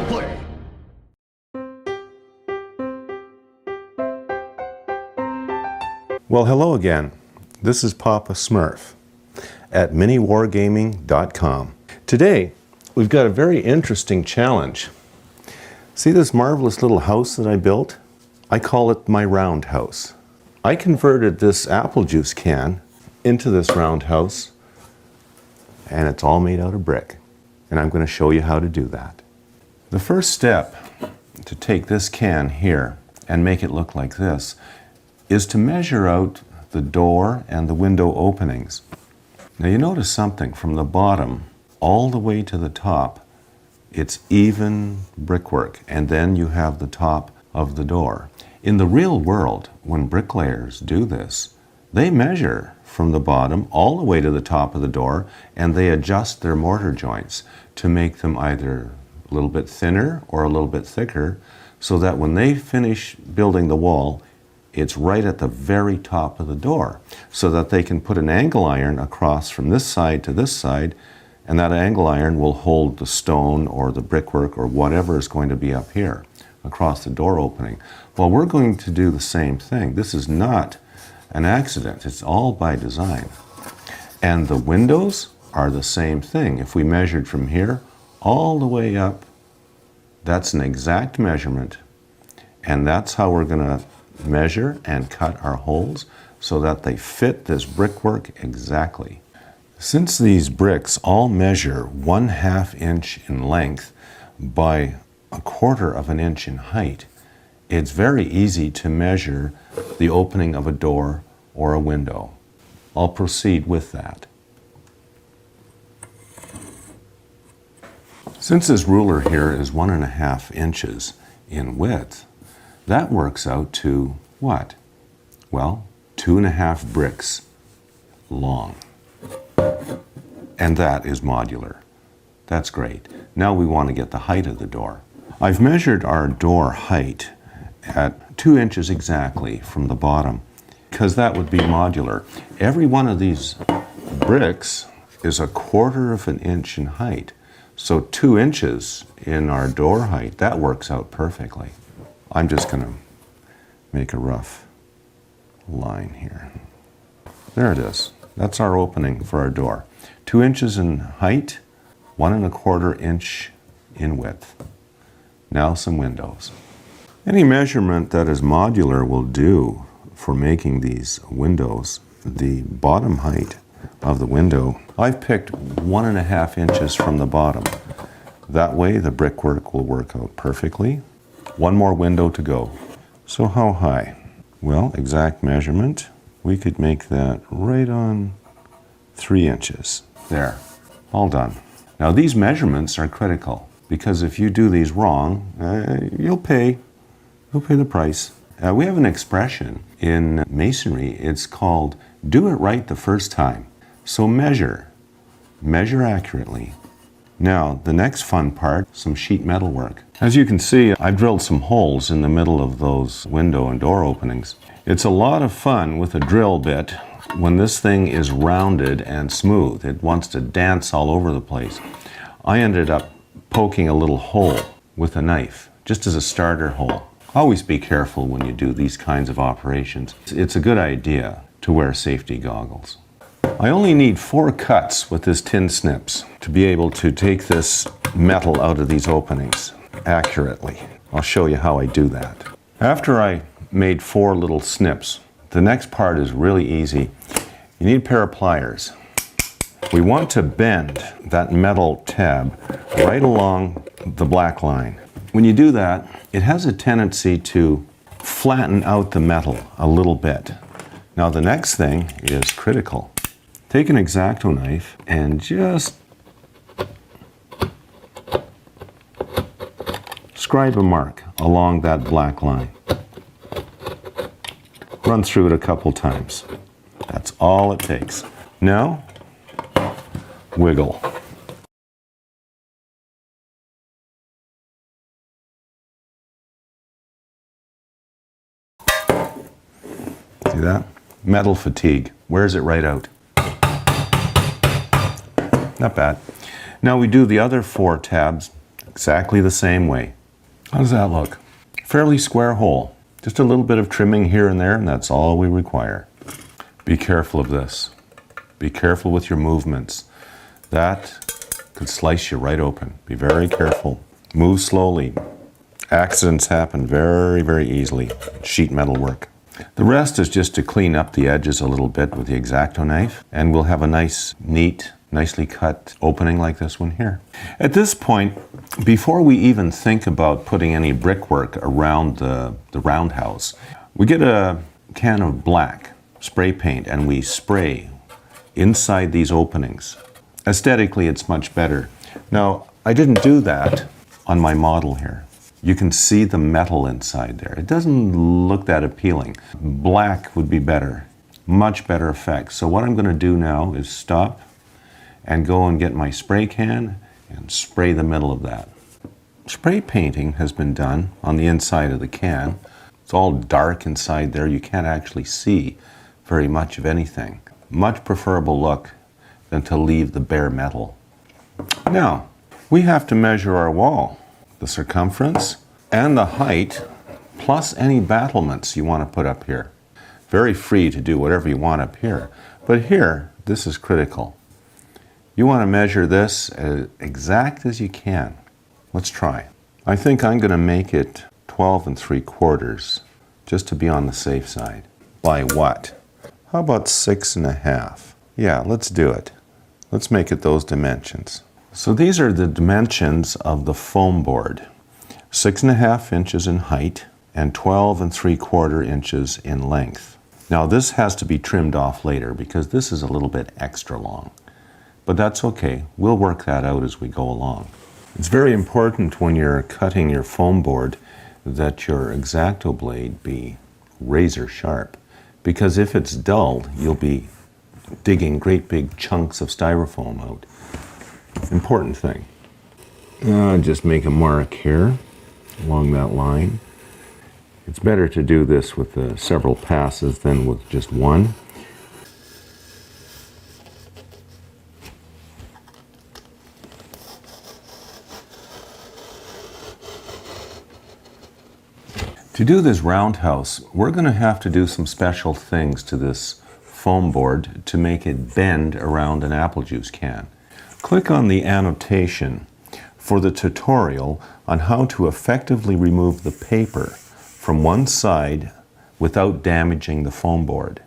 play. Well, hello again. This is Papa Smurf at MiniWarGaming.com. Today, we've got a very interesting challenge. See this marvelous little house that I built? I call it my roundhouse. I converted this apple juice can into this roundhouse, and it's all made out of brick. And I'm going to show you how to do that. The first step to take this can here and make it look like this is to measure out the door and the window openings. Now you notice something from the bottom all the way to the top. It's even brickwork, and then you have the top of the door. In the real world, when bricklayers do this, they measure from the bottom all the way to the top of the door, and they adjust their mortar joints to make them either a little bit thinner or a little bit thicker, so that when they finish building the wall, it's right at the very top of the door, so that they can put an angle iron across from this side to this side, and that angle iron will hold the stone or the brickwork or whatever is going to be up here across the door opening. Well, we're going to do the same thing. This is not an accident. It's all by design. And the windows are the same thing. If we measured from here all the way up, that's an exact measurement, and that's how we're going to measure and cut our holes so that they fit this brickwork exactly. Since these bricks all measure 1/2 inch in length by 1/4 of an inch in height, it's very easy to measure the opening of a door or a window. I'll proceed with that. Since this ruler here is 1.5 inches in width, that works out to what? Well, 2.5 bricks long. And that is modular. That's great. Now we want to get the height of the door. I've measured our door height at 2 inches exactly from the bottom, because that would be modular. Every one of these bricks is 1/4 of an inch in height. So 2 inches in our door height, that works out perfectly. I'm just going to make a rough line here. There it is. That's our opening for our door. 2 inches in height, 1.25 inch in width. Now some windows. Any measurement that is modular will do for making these windows. The bottom height of the window, I've picked 1.5 inches from the bottom. That way the brickwork will work out perfectly. One more window to go. So how high? Well, exact measurement, we could make that right on 3 inches. There, all done. Now these measurements are critical, because if you do these wrong, you'll pay the price. We have an expression in masonry. It's called do it right the first time. So measure accurately. Now the next fun part, some sheet metal work. As you can see, I've drilled some holes in the middle of those window and door openings. It's a lot of fun with a drill bit when this thing is rounded and smooth. It wants to dance all over the place. I ended up poking a little hole with a knife, just as a starter hole. Always be careful when you do these kinds of operations. It's a good idea to wear safety goggles. I only need 4 cuts with this tin snips to be able to take this metal out of these openings accurately. I'll show you how I do that. After I made 4 little snips, the next part is really easy. You need a pair of pliers. We want to bend that metal tab right along the black line. When you do that, it has a tendency to flatten out the metal a little bit. Now the next thing is critical. Take an X-Acto knife and just scribe a mark along that black line. Run through it a couple times. That's all it takes. Now, wiggle. See that? Metal fatigue. Wears it right out. Not bad. Now we do the other 4 tabs exactly the same way. How does that look? Fairly square hole. Just a little bit of trimming here and there, and that's all we require. Be careful of this. Be careful with your movements. That could slice you right open. Be very careful. Move slowly. Accidents happen very, very easily. Sheet metal work. The rest is just to clean up the edges a little bit with the X-Acto knife, and we'll have a nice, neat, nicely cut opening like this one here. At this point, before we even think about putting any brickwork around the roundhouse, we get a can of black spray paint and we spray inside these openings. Aesthetically, it's much better. Now, I didn't do that on my model here. You can see the metal inside there. It doesn't look that appealing. Black would be better, much better effect. So what I'm going to do now is stop and go and get my spray can and spray the middle of that. Spray painting has been done on the inside of the can. It's all dark inside there. You can't actually see very much of anything. Much preferable look than to leave the bare metal. Now, we have to measure our wall, the circumference and the height, plus any battlements you want to put up here. Very free to do whatever you want up here. But here, this is critical. You want to measure this as exact as you can. Let's try. I think I'm going to make it 12 3/4, just to be on the safe side. By what? How about 6.5? Yeah, let's do it. Let's make it those dimensions. So these are the dimensions of the foam board. 6.5 inches in height and 12 3/4 inches in length. Now this has to be trimmed off later because this is a little bit extra long. But that's okay. We'll work that out as we go along. It's very important when you're cutting your foam board that your X-Acto blade be razor sharp, because if it's dulled, you'll be digging great big chunks of styrofoam out. Important thing. Just make a mark here along that line. It's better to do this with several passes than with just one. To do this roundhouse, we're going to have to do some special things to this foam board to make it bend around an apple juice can. Click on the annotation for the tutorial on how to effectively remove the paper from one side without damaging the foam board.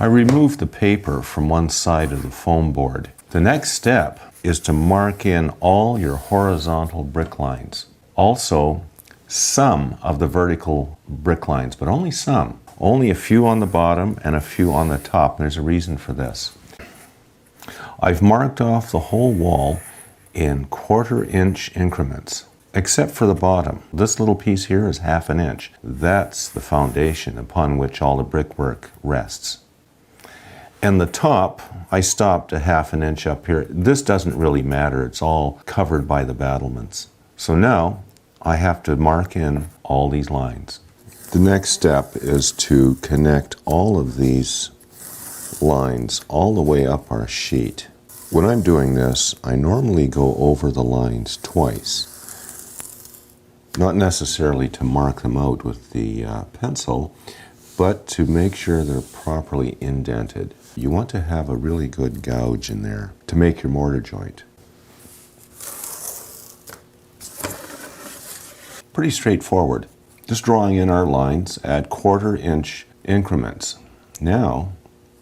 I removed the paper from one side of the foam board. The next step is to mark in all your horizontal brick lines. Also, some of the vertical brick lines, but only some. Only a few on the bottom and a few on the top. There's a reason for this. I've marked off the whole wall in 1/4 inch increments, except for the bottom. This little piece here is 1/2 inch. That's the foundation upon which all the brickwork rests. And the top, I stopped a 1/2 inch up here. This doesn't really matter. It's all covered by the battlements. So now I have to mark in all these lines. The next step is to connect all of these lines all the way up our sheet. When I'm doing this, I normally go over the lines twice. Not necessarily to mark them out with the pencil, but to make sure they're properly indented. You want to have a really good gouge in there to make your mortar joint. Pretty straightforward. Just drawing in our lines at 1/4 inch increments. Now,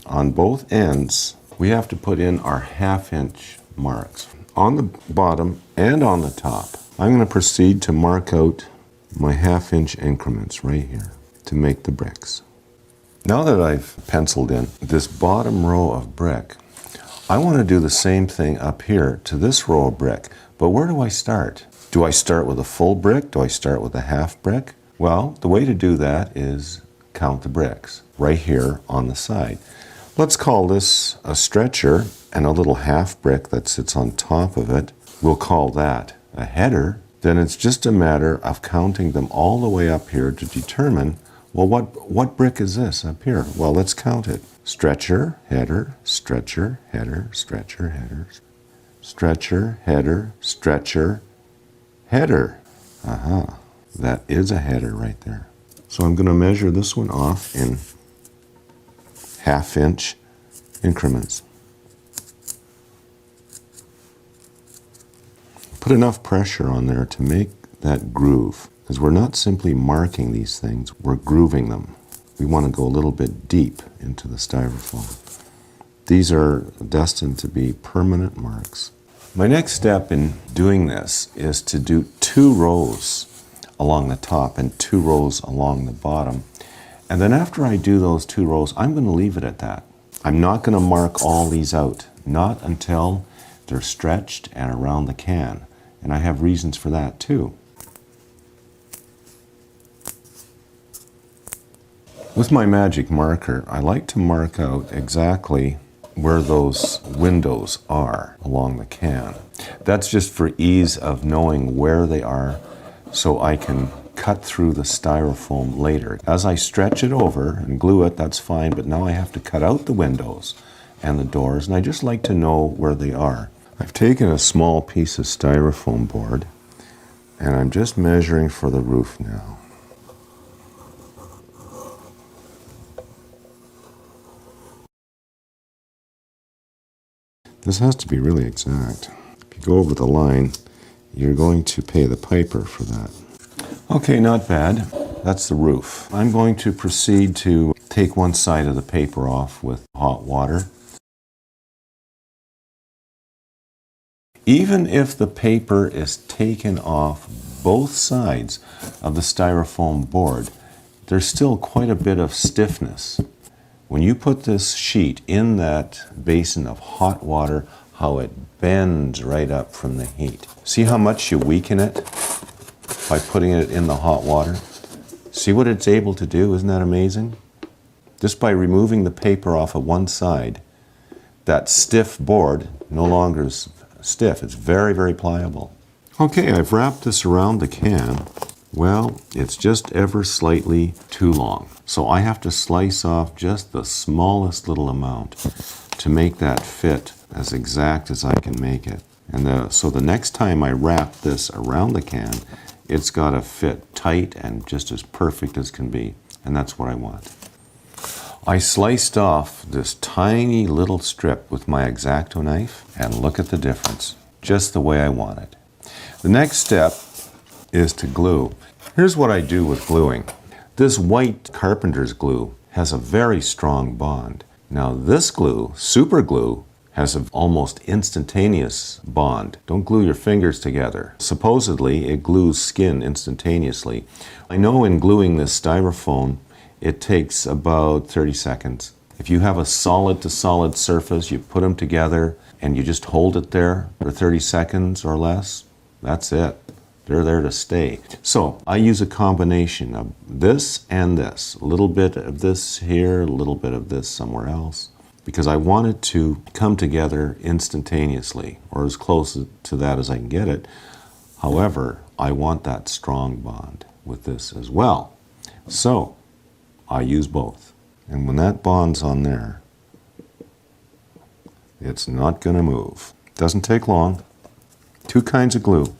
on both ends, we have to put in our 1/2 inch marks. On the bottom and on the top, I'm going to proceed to mark out my 1/2 inch increments right here to make the bricks. Now that I've penciled in this bottom row of brick, I want to do the same thing up here to this row of brick. But where do I start? Do I start with a full brick? Do I start with a half brick? Well, the way to do that is count the bricks right here on the side. Let's call this a stretcher, and a little half brick that sits on top of it, we'll call that a header. Then it's just a matter of counting them all the way up here to determine, well, what brick is this up here? Well, let's count it. Stretcher, header, stretcher, header, stretcher, header, stretcher, header, stretcher, Header. Aha, that is a header right there. So I'm going to measure this one off in 1/2 inch increments. Put enough pressure on there to make that groove, because we're not simply marking these things, we're grooving them. We want to go a little bit deep into the styrofoam. These are destined to be permanent marks. My next step in doing this is to do 2 rows along the top and 2 rows along the bottom. And then after I do those 2 rows, I'm going to leave it at that. I'm not going to mark all these out, not until they're stretched and around the can. And I have reasons for that too. With my magic marker, I like to mark out exactly where those windows are along the can. That's just for ease of knowing where they are, so I can cut through the styrofoam later. As I stretch it over and glue it, that's fine, but now I have to cut out the windows and the doors, and I just like to know where they are. I've taken a small piece of styrofoam board, and I'm just measuring for the roof now. This has to be really exact. If you go over the line, you're going to pay the piper for that. Okay, not bad. That's the roof. I'm going to proceed to take one side of the paper off with hot water. Even if the paper is taken off both sides of the styrofoam board, there's still quite a bit of stiffness. When you put this sheet in that basin of hot water, how it bends right up from the heat. See how much you weaken it by putting it in the hot water? See what it's able to do? Isn't that amazing? Just by removing the paper off of one side, that stiff board no longer is stiff. It's very, very pliable. Okay, I've wrapped this around the can. Well, it's just ever slightly too long. So I have to slice off just the smallest little amount to make that fit as exact as I can make it. And so the next time I wrap this around the can, it's got to fit tight and just as perfect as can be. And that's what I want. I sliced off this tiny little strip with my X-Acto knife, and look at the difference, just the way I want it. The next step is to glue. Here's what I do with gluing. This white carpenter's glue has a very strong bond. Now this glue, super glue, has an almost instantaneous bond. Don't glue your fingers together. Supposedly it glues skin instantaneously. I know in gluing this styrofoam, it takes about 30 seconds. If you have a solid to solid surface, you put them together and you just hold it there for 30 seconds or less, that's it. They're there to stay. So I use a combination of this and this. A little bit of this here, a little bit of this somewhere else, because I want it to come together instantaneously, or as close to that as I can get it. However, I want that strong bond with this as well. So I use both. And when that bond's on there, it's not going to move. Doesn't take long. 2 kinds of glue.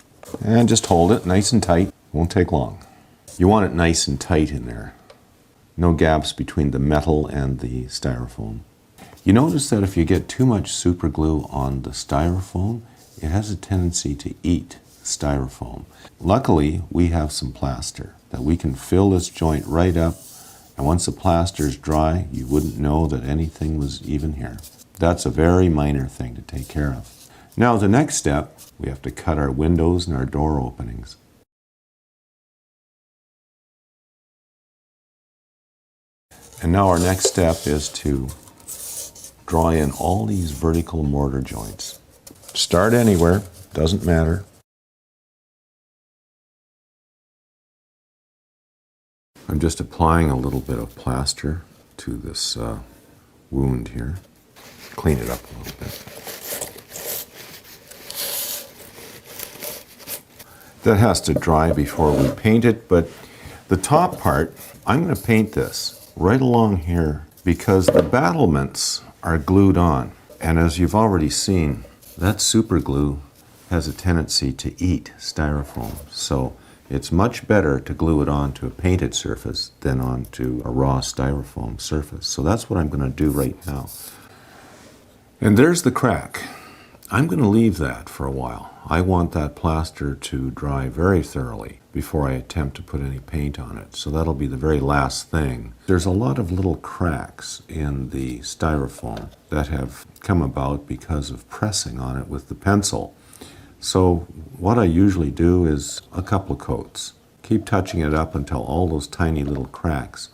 And just hold it nice and tight. Won't take long. You want it nice and tight in there. No gaps between the metal and the styrofoam. You notice that if you get too much super glue on the styrofoam, it has a tendency to eat styrofoam. Luckily, we have some plaster that we can fill this joint right up, and once the plaster is dry, you wouldn't know that anything was even here. That's a very minor thing to take care of. Now the next step, we have to cut our windows and our door openings. And now our next step is to draw in all these vertical mortar joints. Start anywhere, doesn't matter. I'm just applying a little bit of plaster to this wound here. Clean it up a little bit. That has to dry before we paint it, but the top part, I'm going to paint this right along here because the battlements are glued on. And as you've already seen, that super glue has a tendency to eat styrofoam. So it's much better to glue it onto a painted surface than onto a raw styrofoam surface. So that's what I'm going to do right now. And there's the crack. I'm going to leave that for a while. I want that plaster to dry very thoroughly before I attempt to put any paint on it. So that'll be the very last thing. There's a lot of little cracks in the styrofoam that have come about because of pressing on it with the pencil. So what I usually do is a couple of coats. Keep touching it up until all those tiny little cracks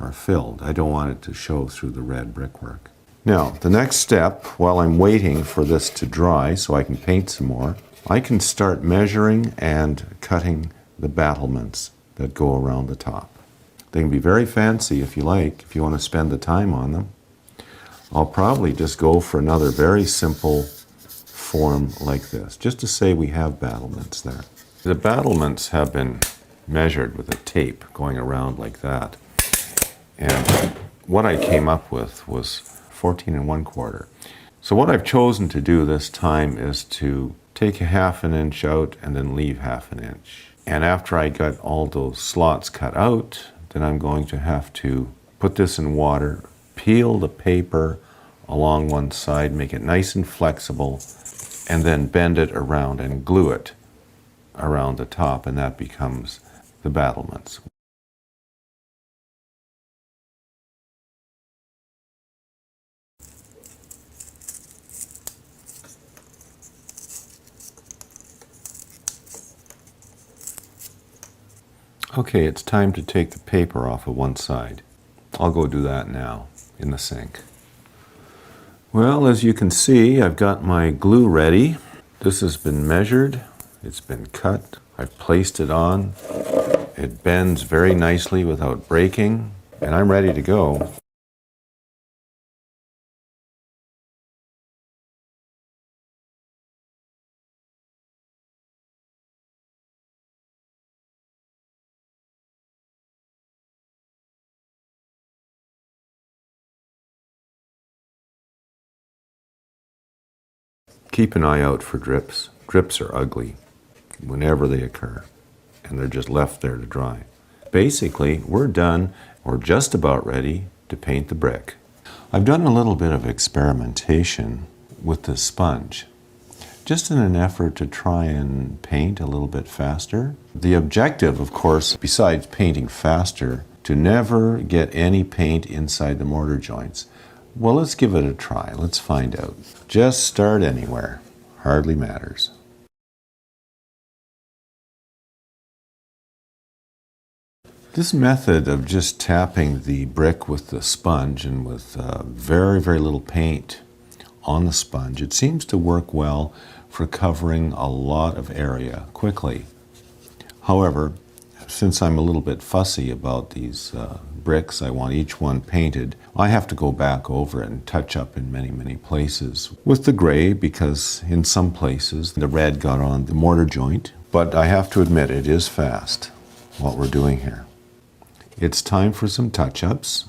are filled. I don't want it to show through the red brickwork. Now, the next step, while I'm waiting for this to dry so I can paint some more, I can start measuring and cutting the battlements that go around the top. They can be very fancy if you like, if you want to spend the time on them. I'll probably just go for another very simple form like this, just to say we have battlements there. The battlements have been measured with a tape going around like that. And what I came up with was 14 1/4. So what I've chosen to do this time is to take a 1/2 inch out and then leave 1/2 inch. And after I got all those slots cut out, then I'm going to have to put this in water, peel the paper along one side, make it nice and flexible, and then bend it around and glue it around the top, and that becomes the battlements. Okay, it's time to take the paper off of one side. I'll go do that now in the sink. Well, as you can see, I've got my glue ready. This has been measured, it's been cut, I've placed it on. It bends very nicely without breaking, and I'm ready to go. Keep an eye out for drips. Drips are ugly whenever they occur, and they're just left there to dry. Basically, we're done, or just about ready, to paint the brick. I've done a little bit of experimentation with the sponge, just in an effort to try and paint a little bit faster. The objective, of course, besides painting faster, to never get any paint inside the mortar joints. Well, let's give it a try. Let's find out. Just start anywhere. Hardly matters. This method of just tapping the brick with the sponge and with very, very little paint on the sponge, it seems to work well for covering a lot of area quickly. However, since I'm a little bit fussy about these bricks, I want each one painted, I have to go back over it and touch up in many, many places with the gray, because in some places the red got on the mortar joint. But I have to admit, it is fast, what we're doing here. It's time for some touch-ups,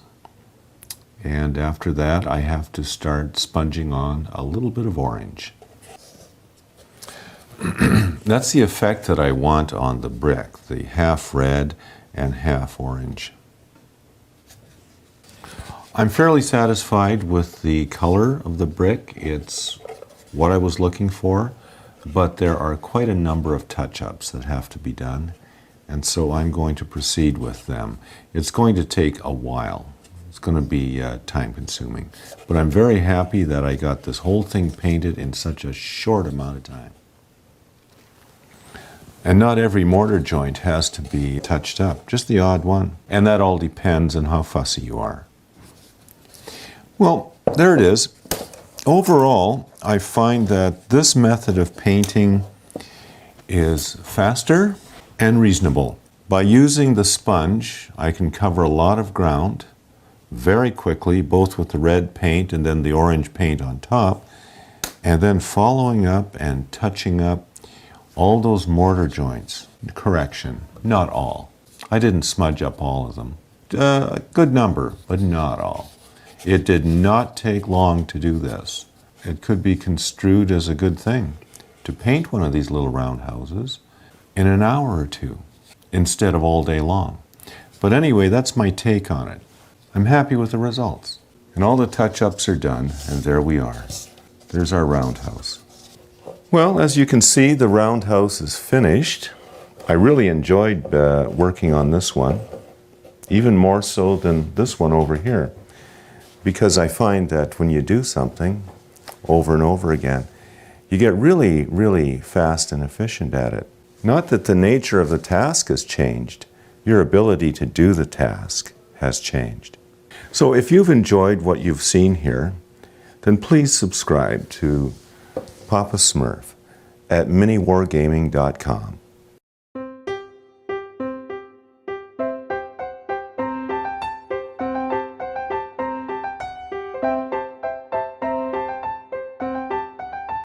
and after that I have to start sponging on a little bit of orange. That's the effect that I want on the brick, the half red and half orange. I'm fairly satisfied with the color of the brick. It's what I was looking for, but there are quite a number of touch-ups that have to be done, and so I'm going to proceed with them. It's going to take a while. It's going to be time-consuming, but I'm very happy that I got this whole thing painted in such a short amount of time. And not every mortar joint has to be touched up, just the odd one. And that all depends on how fussy you are. Well, there it is. Overall, I find that this method of painting is faster and reasonable. By using the sponge, I can cover a lot of ground very quickly, both with the red paint and then the orange paint on top, and then following up and touching up all those mortar joints. Correction, not all. I didn't smudge up all of them. A good number, but not all. It did not take long to do this. It could be construed as a good thing to paint one of these little roundhouses in an hour or two instead of all day long. But anyway, that's my take on it. I'm happy with the results. And all the touch-ups are done, and there we are. There's our roundhouse. Well, as you can see, the roundhouse is finished. I really enjoyed working on this one, even more so than this one over here, because I find that when you do something over and over again, you get really, really fast and efficient at it. Not that the nature of the task has changed, your ability to do the task has changed. So if you've enjoyed what you've seen here, then please subscribe to Papa Smurf at MiniWarGaming.com.